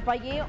FIA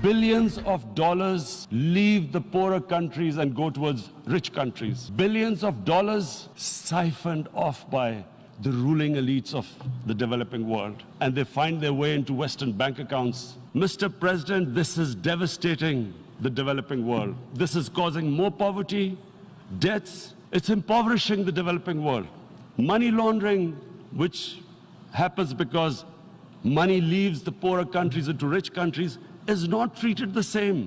Billions of dollars leave the poorer countries and go towards rich countries. Billions of dollars siphoned off by the ruling elites of the developing world, and they find their way into Western bank accounts. Mr. President, this is devastating the developing world. This is causing more poverty, deaths. It's impoverishing the developing world. Money laundering, which happens because money leaves the poorer countries into rich countries, is not treated the same.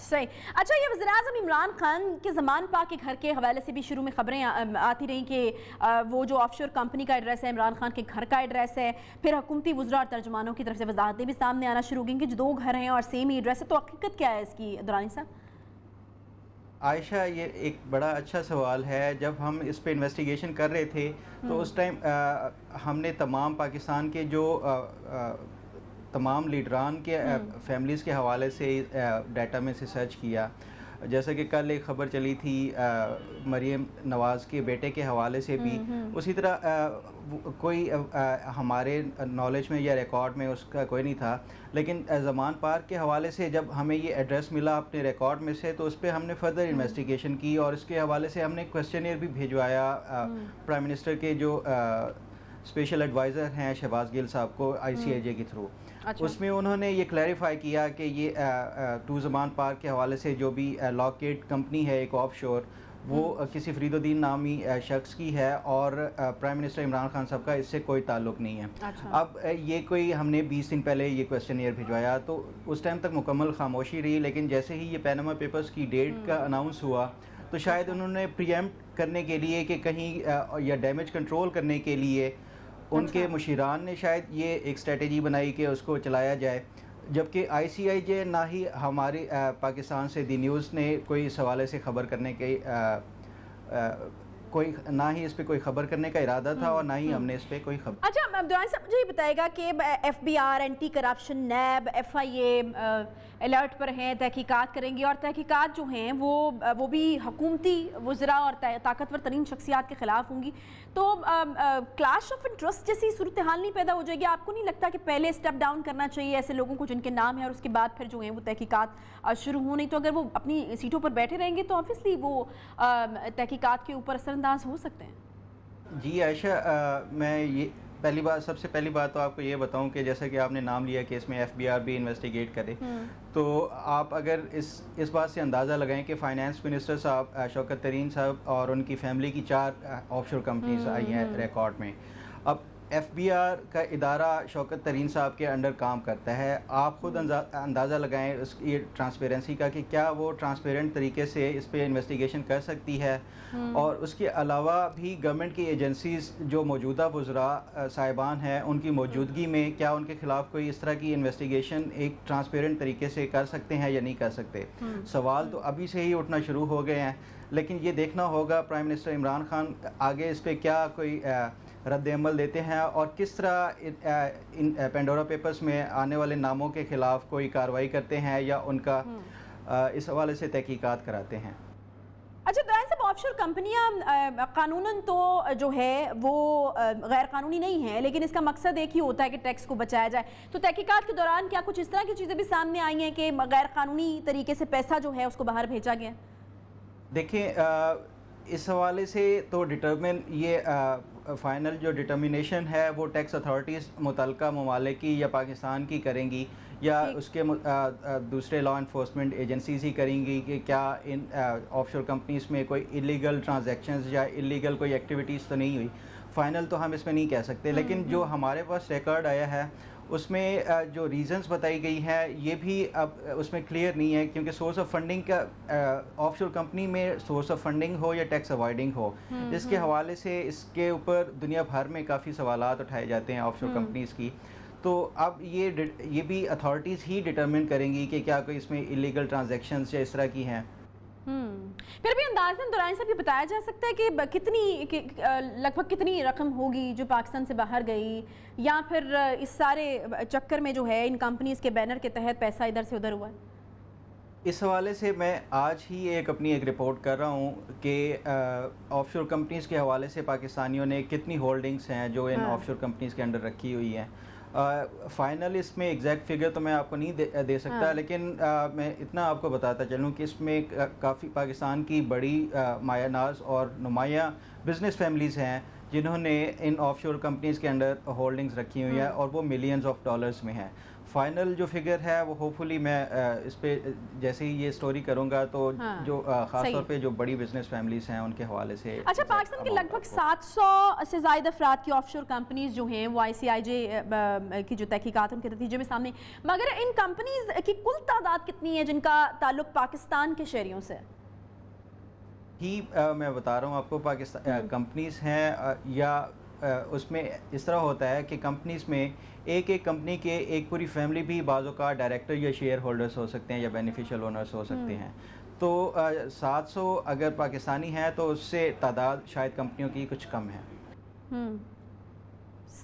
صحیح. اچھا, یہ وزیراعظم عمران خان کے زمان پاک کے گھر کے حوالے سے بھی شروع میں خبریں آتی رہیں کہ وہ جو آف شور کمپنی کا ایڈریس ہے عمران خان کے گھر کا ایڈریس ہے. پھر حکومتی وزراء اور ترجمانوں کی طرف سے وضاحتیں بھی سامنے آنا شروع ہو گئیں کہ جو 2 گھر ہیں اور سیم ہی ایڈریس ہے. تو حقیقت کیا ہے اس کی درانی صاحب؟ عائشہ, یہ ایک بڑا اچھا سوال ہے. جب ہم اس پہ انویسٹیگیشن کر رہے تھے تو اس ٹائم ہم نے تمام پاکستان کے جو تمام لیڈران کے فیملیز کے حوالے سے ڈیٹا میں سے سرچ کیا. جیسا کہ کل ایک خبر چلی تھی مریم نواز کے بیٹے کے حوالے سے بھی, اسی طرح کوئی ہمارے نالج میں یا ریکارڈ میں اس کا کوئی نہیں تھا, لیکن زمان پارک کے حوالے سے جب ہمیں یہ ایڈریس ملا اپنے ریکارڈ میں سے تو اس پہ ہم نے فردر انویسٹیگیشن کی اور اس کے حوالے سے ہم نے کویسچنئر بھی بھیجوایا پرائم منسٹر کے جو اسپیشل ایڈوائزر ہیں شہباز گل صاحب کو ICIJ کے تھرو. اس میں انہوں نے یہ کلیریفائی کیا کہ یہ ٹو زمان پارک کے حوالے سے جو بھی لاکیٹ کمپنی ہے ایک آف شور, وہ کسی فرید الدین نامی شخص کی ہے اور پرائم منسٹر عمران خان صاحب کا اس سے کوئی تعلق نہیں ہے. اب یہ کوئی ہم نے 20 دن پہلے یہ کویسچنئر بھجوایا تو اس ٹائم تک مکمل خاموشی رہی, لیکن جیسے ہی یہ پیناما پیپرز کی ڈیٹ کا اناؤنس ہوا تو شاید انہوں نے پریمپٹ کرنے کے لیے کہ کہیں یا ڈیمیج کنٹرول کرنے کے لیے ان کے مشیران نے شاید یہ ایک اسٹریٹجی بنائی کہ اس کو چلایا جائے, جبکہ ICIJ نہ ہی ہماری پاکستان سے دی نیوز نے کوئی اس حوالے سے خبر کرنے کے کوئی نہ ہی اس پہ کوئی خبر کرنے کا ارادہ تھا اور نہ ہی ہم نے اس پہ کوئی خبر. اچھا عبدالرحمان صاحب, مجھے یہ بتائے گا کہ FBR, anti corruption, NAB, FIA alert پر ہیں, تحقیقات کریں گی اور تحقیقات جو ہیں وہ بھی حکومتی وزراء اور طاقتور ترین شخصیات کے خلاف ہوں گی. تو کلاش آف انٹرسٹ جیسی صورتحال نہیں پیدا ہو جائے گی؟ آپ کو نہیں لگتا کہ پہلے اسٹیپ ڈاؤن کرنا چاہیے ایسے لوگوں کو جن کے نام ہیں اور اس کے بعد پھر جو ہیں وہ تحقیقات شروع ہوں؟ نہیں تو اگر وہ اپنی سیٹوں پر بیٹھے رہیں گے تو آبویسلی وہ تحقیقات کے اوپر اثر انداز ہو سکتے ہیں. جی عائشہ, میں یہ سب سے پہلی بات تو آپ کو یہ بتاؤں کہ جیسا کہ آپ نے نام لیا کہ اس میں FBR بھی انویسٹیگیٹ کرے, تو آپ اگر اس بات سے اندازہ لگائیں کہ فائنانس منسٹر صاحب شوکت ترین صاحب اور ان کی فیملی کی 4 آف شور کمپنیز آئی ہیں ریکارڈ میں. اب FBR کا ادارہ شوکت ترین صاحب کے انڈر کام کرتا ہے. آپ خود اندازہ لگائیں اس کی ٹرانسپیرنسی کا کہ کیا وہ ٹرانسپیرنٹ طریقے سے اس پہ انویسٹیگیشن کر سکتی ہے, اور اس کے علاوہ بھی گورنمنٹ کی ایجنسیز جو موجودہ وزراء صاحبان ہیں ان کی موجودگی میں کیا ان کے خلاف کوئی اس طرح کی انویسٹیگیشن ایک ٹرانسپیرنٹ طریقے سے کر سکتے ہیں یا نہیں کر سکتے. سوال تو ابھی سے ہی اٹھنا شروع ہو گئے ہیں, لیکن یہ دیکھنا ہوگا پرائم منسٹر عمران خان آگے اس پہ کیا کوئی رد عمل دیتے ہیں اور کس طرح ان پینڈورا پیپرز میں آنے والے ناموں کے خلاف کوئی کارروائی کرتے ہیں یا ان کا اس حوالے سے تحقیقات کراتے ہیں. اچھا درائن صاحب, آف شور کمپنیاں قانوناً تو جو ہے وہ غیر قانونی نہیں ہیں, لیکن اس کا مقصد ایک ہی ہوتا ہے کہ ٹیکس کو بچایا جائے. تو تحقیقات کے دوران کیا کچھ اس طرح کی چیزیں بھی سامنے آئی ہیں کہ غیر قانونی طریقے سے پیسہ جو ہے اس کو باہر بھیجا گیا؟ دیکھیں, اس حوالے سے تو فائنل جو ڈٹرمنیشن ہے وہ ٹیکس اتھارٹیز متعلقہ ممالک کی یا پاکستان کی کریں گی یا اس کے دوسرے لا انفورسمنٹ ایجنسیز ہی کریں گی کہ کیا ان آف شور کمپنیز میں کوئی ایلیگل ٹرانزیکشنز یا ایلیگل کوئی ایکٹیویٹیز تو نہیں ہوئی. فائنل تو ہم اس میں نہیں کہہ سکتے, لیکن جو ہمارے پاس ریکارڈ آیا ہے اس میں جو ریزنز بتائی گئی ہیں یہ بھی اب اس میں کلیئر نہیں ہے, کیونکہ سورس آف فنڈنگ کا آف شور کمپنی میں سورس آف فنڈنگ ہو یا ٹیکس اوائڈنگ ہو, اس کے حوالے سے اس کے اوپر دنیا بھر میں کافی سوالات اٹھائے جاتے ہیں آف شور کمپنیز کی. تو اب یہ بھی اتھارٹیز ہی ڈٹرمن کریں گی کہ کیا کوئی اس میں ایلیگل ٹرانزیکشنز یا اس طرح کی ہیں. پھر بھی اندازاً دوران صاحب یہ بتایا جا سکتا ہے کہ لگ بھگ کتنی رقم ہوگی جو پاکستان سے باہر گئی, یا پھر اس سارے چکر میں جو ہے ان کمپنیز کے بینر کے تحت پیسہ ادھر سے ادھر ہوا ہے؟ اس حوالے سے میں آج ہی اپنی ایک رپورٹ کر رہا ہوں کہ آف شور کمپنیز کے حوالے سے پاکستانیوں نے کتنی ہولڈنگز ہیں جو ان آف شور کمپنیز کے انڈر رکھی ہوئی ہیں. فائنل اس میں ایگزیکٹ فگر تو میں آپ کو نہیں دے سکتا, لیکن میں اتنا آپ کو بتاتا چلوں کہ اس میں کافی پاکستان کی بڑی مایہ ناز اور نمایاں بزنس فیملیز ہیں جنہوں نے ان آف شور کمپنیز کے انڈر ہولڈنگز رکھی ہوئی ہیں اور وہ ملینز آف ڈالرز میں ہیں. فائنل جو فگر ہے وہ ہوپ فلی میں اس پہ جیسے ہی یہ سٹوری کروں گا تو جو خاص طور پہ جو بڑی بزنس فیملیز ہیں ان کے حوالے سے. اچھا، پاکستان کے لگ بھگ 700 سے زائد افراد کی آف شور کمپنیز جو ہیں وہ ICIJ کی جو تحقیقات ان کے نتیجے میں سامنے، مگر ان کمپنیز کی کل تعداد کتنی ہے جن کا تعلق پاکستان کے شہریوں سے؟ ہی میں بتا رہا ہوں آپ کو، پاکستان کمپنیز ہیں یا اس میں اس طرح ہوتا ہے کہ کمپنیز میں ایک کمپنی کے ایک پوری فیملی بھی بعض اوقات ڈائریکٹر یا شیئر ہولڈرز ہو سکتے ہیں یا بینیفیشل اونرز ہو سکتے ہیں. تو 700 اگر پاکستانی ہیں تو اس سے تعداد شاید کمپنیوں کی کچھ کم ہے.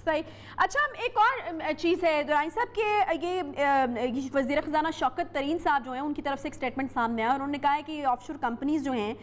صحیح. اچھا، ایک اور چیز ہے درانی صاحب کہ یہ وزیر خزانہ شوکت ترین صاحب جو ہیں ان کی طرف سے ایک سٹیٹمنٹ سامنے آیا اور انہوں نے کہا ہے کہ آف شور کمپنیز جو ہیں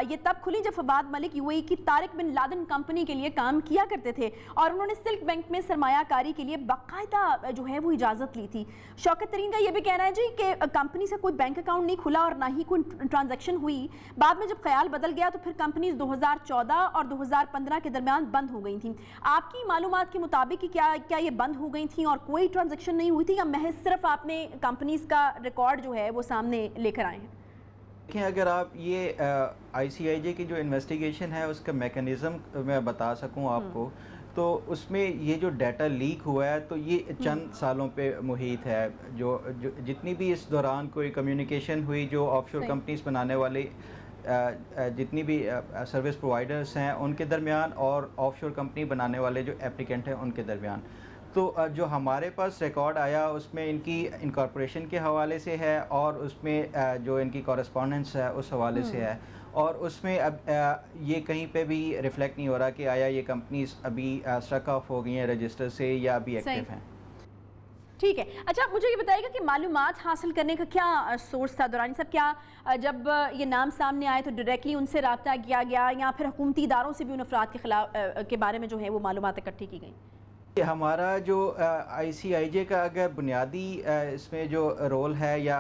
یہ تب کھلی جب فواد ملک UAE کی طارق بن لادن کمپنی کے لیے کام کیا کرتے تھے اور انہوں نے سلک بینک میں سرمایہ کاری کے لیے باقاعدہ جو ہے وہ اجازت لی تھی. شوکت ترین کا یہ بھی کہنا ہے جی کہ کمپنی سے کوئی بینک اکاؤنٹ نہیں کھلا اور نہ ہی کوئی ٹرانزیکشن ہوئی. بعد میں جب خیال بدل گیا تو پھر کمپنیز 2014 اور 2015 کے درمیان بند ہو گئی تھیں. آپ کی معلومات کے مطابق کیا یہ بند ہو گئی تھیں اور کوئی ٹرانزیکشن نہیں ہوئی تھی یا محض صرف آپ نے کمپنیز کا ریکارڈ جو ہے وہ سامنے لے کر آئے ہیں؟ دیکھیں، اگر آپ یہ ICIJ کی جو انویسٹیگیشن ہے اس کا میکنزم میں بتا سکوں آپ کو، تو اس میں یہ جو ڈیٹا لیک ہوا ہے تو یہ چند سالوں پہ محیط ہے. جو جتنی بھی اس دوران کوئی کمیونیکیشن ہوئی جو آف شور کمپنیز بنانے والے جتنی بھی سروس پرووائڈرز ہیں ان کے درمیان اور آف شور کمپنی بنانے والے جو اپلیکنٹ ہیں ان کے درمیان، تو جو ہمارے پاس ریکارڈ آیا اس میں ان کی انکارپوریشن کے حوالے سے ہے اور اس میں جو ان کی کورسپونڈنس ہے اس حوالے سے ہے، اور اس میں اب یہ کہیں پہ بھی ریفلیکٹ نہیں ہو رہا کہ آیا یہ کمپنیز ابھی اسٹرک آف ہو گئی ہیں رجسٹر سے یا ابھی ایکٹیو ہیں. ٹھیک ہے. اچھا، مجھے یہ بتائیے گا کہ معلومات حاصل کرنے کا کیا سورس تھا درانی صاحب؟ کیا جب یہ نام سامنے آئے تو ڈائریکٹلی ان سے رابطہ کیا گیا یا پھر حکومتی اداروں سے بھی ان افراد کے خلاف کے بارے میں جو ہے وہ معلومات اکٹھی کی گئیں؟ ہمارا جو ICIJ کا اگر بنیادی اس میں جو رول ہے یا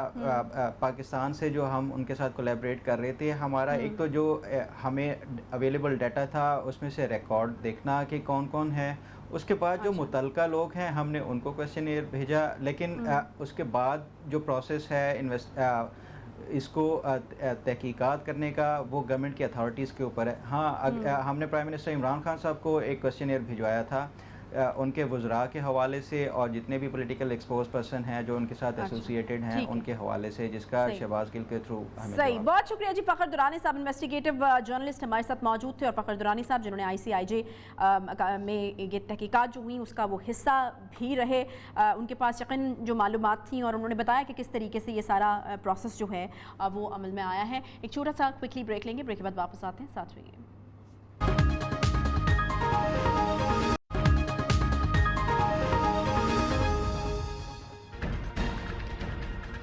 پاکستان سے جو ہم ان کے ساتھ کولیبریٹ کر رہے تھے، ہمارا ایک تو جو ہمیں اویلیبل ڈیٹا تھا اس میں سے ریکارڈ دیکھنا کہ کون کون ہے. اس کے بعد جو متعلقہ لوگ ہیں ہم نے ان کو کویسچنیئر بھیجا، لیکن اس کے بعد جو پروسیس ہے اس کو تحقیقات کرنے کا وہ گورنمنٹ کی اتھارٹیز کے اوپر ہے. ہاں، ہم نے پرائم منسٹر عمران خان صاحب کو ایک کویسچنیئر بھجوایا تھا ان کے وزراء کے حوالے سے اور جتنے بھی پولیٹیکل ایکسپوز پرسن ہیں جو ان کے ساتھ ایسوسیٹڈ ہیں ان کے حوالے سے، جس کا شہباز گل کے تھرو ہمیں. صحیح، بہت شکریہ جی. فخر درانی صاحب انویسٹیگیٹو جرنلسٹ ہمارے ساتھ موجود تھے، اور فخر درانی صاحب جنہوں نے ICIJ میں یہ تحقیقات جو ہوئیں اس کا وہ حصہ بھی رہے. ان کے پاس یقین جو معلومات تھیں اور انہوں نے بتایا کہ کس طریقے سے یہ سارا پروسیس جو ہے وہ عمل میں آیا ہے. ایک چھوٹا سا کوئکلی بریک لیں گے، بریک کے بعد واپس آتے ہیں، ساتھ رہیے.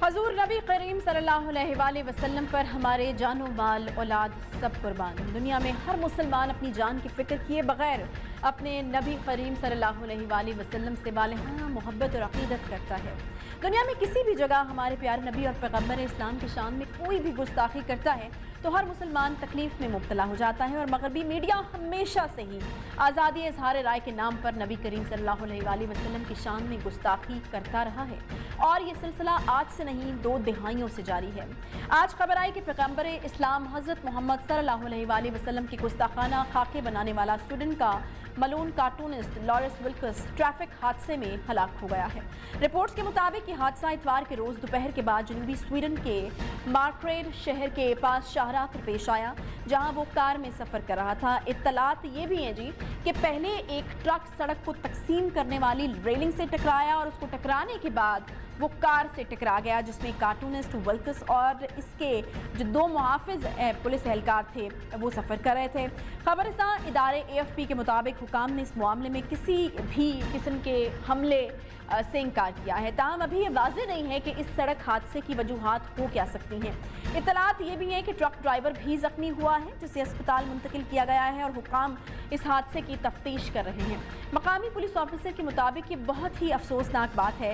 حضور نبی کریم صلی اللہ علیہ وآلہ وسلم پر ہمارے جان و مال اولاد سب قربان. دنیا میں ہر مسلمان اپنی جان کی فکر کیے بغیر اپنے نبی کریم صلی اللہ علیہ وآلہ وسلم سے بالغانہ محبت اور عقیدت کرتا ہے. دنیا میں کسی بھی جگہ ہمارے پیارے نبی اور پیغمبر اسلام کی شان میں کوئی بھی گستاخی کرتا ہے تو ہر مسلمان تکلیف میں مبتلا ہو جاتا ہے. اور مغربی میڈیا ہمیشہ سے ہی آزادی اظہار رائے کے نام پر نبی کریم صلی اللہ علیہ وآلہ وسلم کی شان میں گستاخی کرتا رہا ہے، اور یہ سلسلہ آج سے نہیں 2 دہائیوں سے جاری ہے. آج خبر آئی کہ پیغمبر اسلام حضرت محمد صلی اللہ علیہ وآلہ وسلم کی گستاخانہ خاکے بنانے والا سویڈن کا ملون کارٹونسٹ لارس ولکس ٹریفک حادثے میں ہلاک ہو گیا ہے. رپورٹس کے مطابق یہ حادثہ اتوار کے روز دوپہر کے بعد جنوبی سویڈن کے مارکریڈ شہر کے پاس شاہراہ پر پیش آیا، جہاں وہ کار میں سفر کر رہا تھا. اطلاعات یہ بھی ہیں جی کہ پہلے ایک ٹرک سڑک کو تقسیم کرنے والی ریلنگ سے ٹکرایا اور اس کو ٹکرانے کے بعد وہ کار سے ٹکرا گیا، جس میں کارٹونسٹ ولکس اور اس کے جو 2 محافظ پولیس اہلکار تھے وہ سفر کر رہے تھے. خبررساں ادارے AFP کے مطابق حکام نے اس معاملے میں کسی بھی قسم کے حملے سے انکار کیا ہے. تاہم ابھی یہ واضح نہیں ہے کہ اس سڑک حادثے کی وجوہات ہو کیا سکتی ہیں. اطلاعات یہ بھی ہیں کہ ٹرک ڈرائیور بھی زخمی ہوا ہے، جسے اسپتال منتقل کیا گیا ہے، اور حکام اس حادثے کی تفتیش کر رہے ہیں. مقامی پولیس آفیسر کے مطابق یہ بہت ہی افسوسناک بات ہے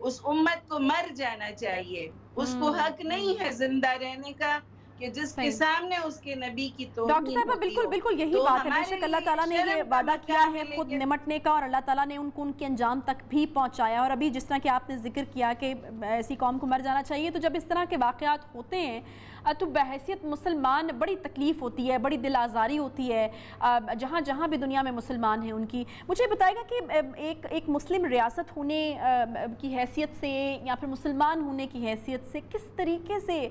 اس امت کو مر جانا چاہیے. اس کو حق نہیں ہے زندہ رہنے کا کہ جس کے سامنے اس کے نبی کی توہین ڈاکٹر صاحبہ بالکل بالکل یہی بات ہے. بے شک اللہ تعالیٰ نے یہ وعدہ کیا ہے خود نمٹنے کا، اور اللہ تعالیٰ نے ان کو ان کے انجام تک بھی پہنچایا. اور ابھی جس طرح کہ آپ نے ذکر کیا کہ ایسی قوم کو مر جانا چاہیے، تو جب اس طرح کے واقعات ہوتے ہیں تو بحیثیت مسلمان بڑی تکلیف ہوتی ہے، بڑی دل آزاری ہوتی ہے جہاں جہاں بھی دنیا میں مسلمان ہیں ان کی. مجھے بتائے گا کہ ایک مسلم ریاست ہونے کی حیثیت سے یا پھر مسلمان ہونے کی حیثیت سے کس طریقے سے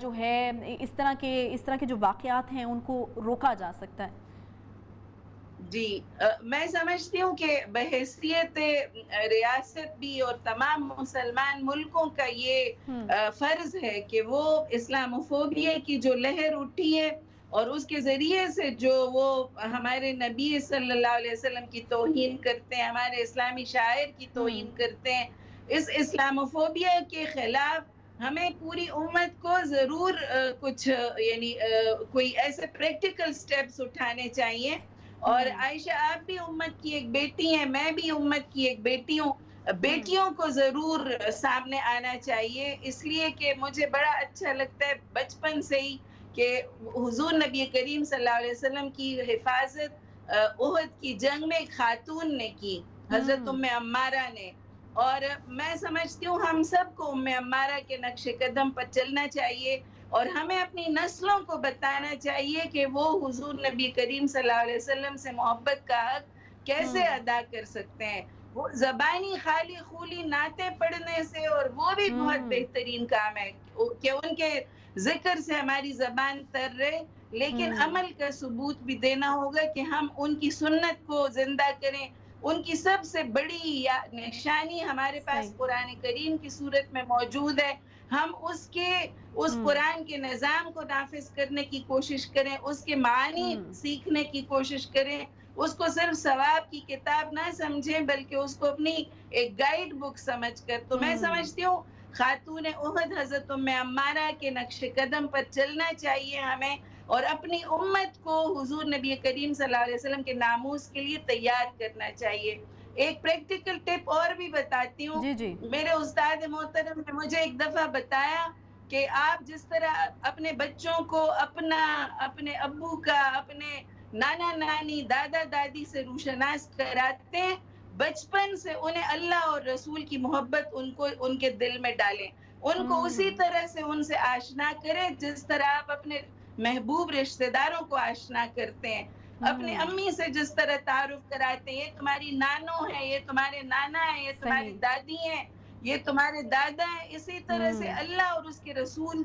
جو ہے اس طرح کے جو واقعات ہیں ان کو روکا جا سکتا ہے؟ جی میں سمجھتی ہوں کہ بحیثیت ریاست بھی اور تمام مسلمان ملکوں کا یہ فرض ہے کہ وہ اسلاموفوبیا کی جو لہر اٹھی ہے اور اس کے ذریعے سے جو وہ ہمارے نبی صلی اللہ علیہ وسلم کی توہین کرتے ہیں، ہمارے اسلامی شاعر کی توہین کرتے ہیں، اس اسلاموفوبیا کے خلاف ہمیں پوری امت کو ضرور کچھ یعنی کوئی ایسے پریکٹیکل سٹیپس اٹھانے چاہیے. اور عائشہ آپ بھی امت کی ایک بیٹی ہیں، میں بھی امت کی ایک بیٹی ہوں. بیٹیوں کو ضرور سامنے آنا چاہیے، اس لیے کہ مجھے بڑا اچھا لگتا ہے بچپن سے ہی کہ حضور نبی کریم صلی اللہ علیہ وسلم کی حفاظت احد کی جنگ میں ایک خاتون نے کی، حضرت ام عمارہ نے. اور میں سمجھتی ہوں ہم سب کو ام عمارہ کے نقش قدم پر چلنا چاہیے اور ہمیں اپنی نسلوں کو بتانا چاہیے کہ وہ حضور نبی کریم صلی اللہ علیہ وسلم سے محبت کا حق کیسے ادا کر سکتے ہیں. وہ زبانی خالی خولی نعتیں پڑھنے سے، اور وہ بھی بہت بہترین کام ہے کہ ان کے ذکر سے ہماری زبان تر رہے، لیکن عمل کا ثبوت بھی دینا ہوگا کہ ہم ان کی سنت کو زندہ کریں. ان کی سب سے بڑی نشانی ہمارے پاس قرآن کریم کی صورت میں موجود ہے. ہم اس قرآن کے نظام کو نافذ کرنے کی کوشش کریں، اس کے معنی سیکھنے کی کوشش کریں، اس کو صرف ثواب کی کتاب نہ سمجھیں بلکہ اس کو اپنی ایک گائیڈ بک سمجھ کر. تو میں سمجھتی ہوں خاتون احد حضرت ام عمارہ کے نقش قدم پر چلنا چاہیے ہمیں، اور اپنی امت کو حضور نبی کریم صلی اللہ علیہ وسلم کے ناموس کے لیے تیار کرنا چاہیے. ایک پریکٹیکل ٹپ اور بھی بتاتی ہوں. میرے استاد محترم نے مجھے ایک دفعہ بتایا کہ آپ جس طرح اپنے بچوں کو اپنے ابو کا، اپنے نانا نانی، دادا دادی سے روشناس کراتے ہیں، بچپن سے انہیں اللہ اور رسول کی محبت ان کے دل میں ڈالیں. ان کو اسی طرح سے ان سے آشنا کریں جس طرح آپ اپنے محبوب رشتہ داروں کو آشنا کرتے ہیں. اپنی امی سے جس طرح تعارف کراتے ہیں، یہ تمہاری نانو ہے، یہ تمہارے نانا ہے، یہ تمہاری دادی ہیں، یہ تمہارے دادا ہیں. اسی طرح سے اللہ اور اس کے رسول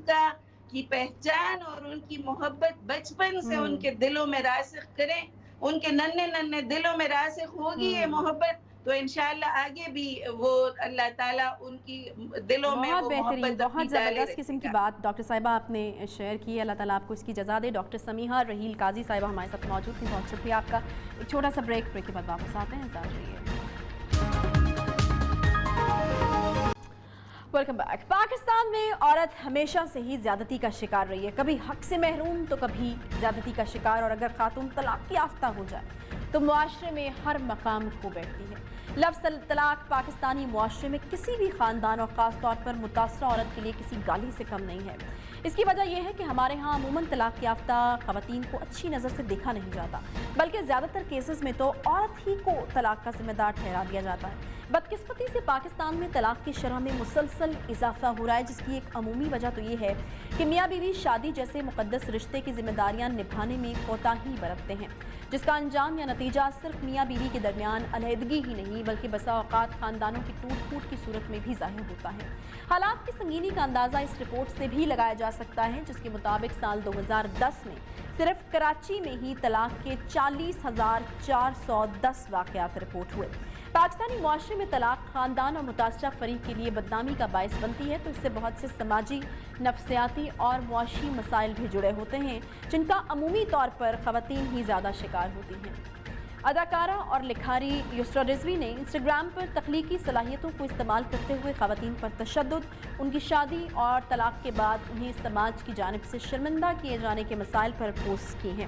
کی پہچان اور ان کی محبت بچپن سے ان کے دلوں میں راسخ کریں. ان کے ننھے دلوں میں راسخ ہوگی یہ محبت تو انشاءاللہ آگے بھی وہ اللہ تعالیٰ ان کی دلوں میں وہ محبت بہت زبردست قسم کی بات ڈاکٹر صاحبہ آپ نے شیئر کی. اللہ تعالیٰ آپ کو اس کی جزا دے. ڈاکٹر سمیحہ رحیل قاضی صاحبہ ہمارے ساتھ موجود تھیں، بہت شکریہ آپ کا. ایک چھوٹا سا بریک کے بعد واپس آتے ہیں. انتظار رہیے. Welcome back. پاکستان میں عورت ہمیشہ سے ہی زیادتی کا شکار رہی ہے، کبھی حق سے محروم تو کبھی زیادتی کا شکار. اور اگر خاتون طلاق یافتہ ہو جائے تو معاشرے میں ہر مقام کھو بیٹھتی ہے. لفظ طلاق پاکستانی معاشرے میں کسی بھی خاندان اور خاص طور پر متاثرہ عورت کے لیے کسی گالی سے کم نہیں ہے. اس کی وجہ یہ ہے کہ ہمارے ہاں عموماً طلاق یافتہ خواتین کو اچھی نظر سے دیکھا نہیں جاتا، بلکہ زیادہ تر کیسز میں تو عورت ہی کو طلاق کا ذمہ دار ٹھہرا دیا جاتا ہے. بدقسمتی سے پاکستان میں طلاق کی شرح میں مسلسل اضافہ ہو رہا ہے، جس کی ایک عمومی وجہ تو یہ ہے کہ میاں بیوی شادی جیسے مقدس رشتے کی ذمہ داریاں نبھانے میں کوتاہی برتتے ہیں، جس کا انجام یا نتیجہ صرف میاں بیوی کے درمیان علیحدگی ہی نہیں بلکہ بسا اوقات خاندانوں کی ٹوٹ پھوٹ کی صورت میں بھی ظاہر ہوتا ہے. حالات کی سنگینی کا اندازہ اس رپورٹ سے بھی لگایا جا سکتا ہے، جس کے مطابق سال 2010 میں صرف کراچی میں ہی طلاق کے 40,410 واقعات رپورٹ ہوئے. پاکستانی معاشرے میں طلاق خاندان اور متاثرہ فریق کے لیے بدنامی کا باعث بنتی ہے، تو اس سے بہت سے سماجی، نفسیاتی اور معاشی مسائل بھی جڑے ہوتے ہیں جن کا عمومی طور پر خواتین ہی زیادہ شکار ہوتی ہیں. اداکارہ اور لکھاری یسرا رضوی نے انسٹاگرام پر تخلیقی صلاحیتوں کو استعمال کرتے ہوئے خواتین پر تشدد، ان کی شادی اور طلاق کے بعد انہیں سماج کی جانب سے شرمندہ کیے جانے کے مسائل پر پوسٹ کی ہیں.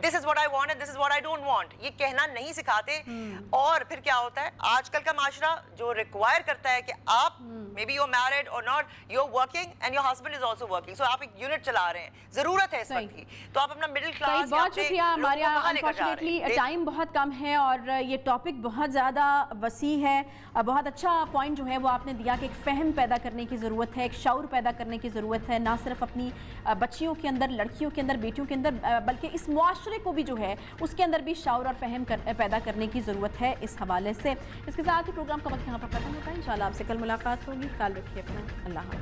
this is what I want and this is what I don't want, یہ کہنا نہیں سکھاتے. اور پھر کیا ہوتا ہے آج کل کا معاشرہ جو ریکوائر کرتا ہے کہ آپ maybe you're married or not, you're working and your husband is also working, so آپ ایک یونٹ چلا رہے ہیں, ضرورت ہے اس وقت کی, تو آپ اپنا مڈل کلاس. بہت شکریہ. ہمارے انفارچونیٹلی ٹائم بہت کم ہے اور یہ ٹاپک بہت زیادہ وسیع ہے. بہت اچھا پوائنٹ جو ہے وہ آپ نے دیا کہ ایک فہم پیدا کرنے کی ضرورت ہے, ایک شعور پیدا کرنے کی ضرورت ہے, نہ صرف اپنی بچیوں کے اندر, لڑکیوں کے اندر, بیٹیوں کے اندر, بلکہ اس معاشرے کو بھی جو ہے اس کے اندر بھی شعور اور فہم پیدا کرنے کی ضرورت ہے اس حوالے سے. اس کے ساتھ ہی پروگرام کا وقت یہاں پر ختم ہوتا ہے. انشاءاللہ آپ سے کل ملاقات ہوگی. خیال رکھیے اپنا. اللہ حافظ.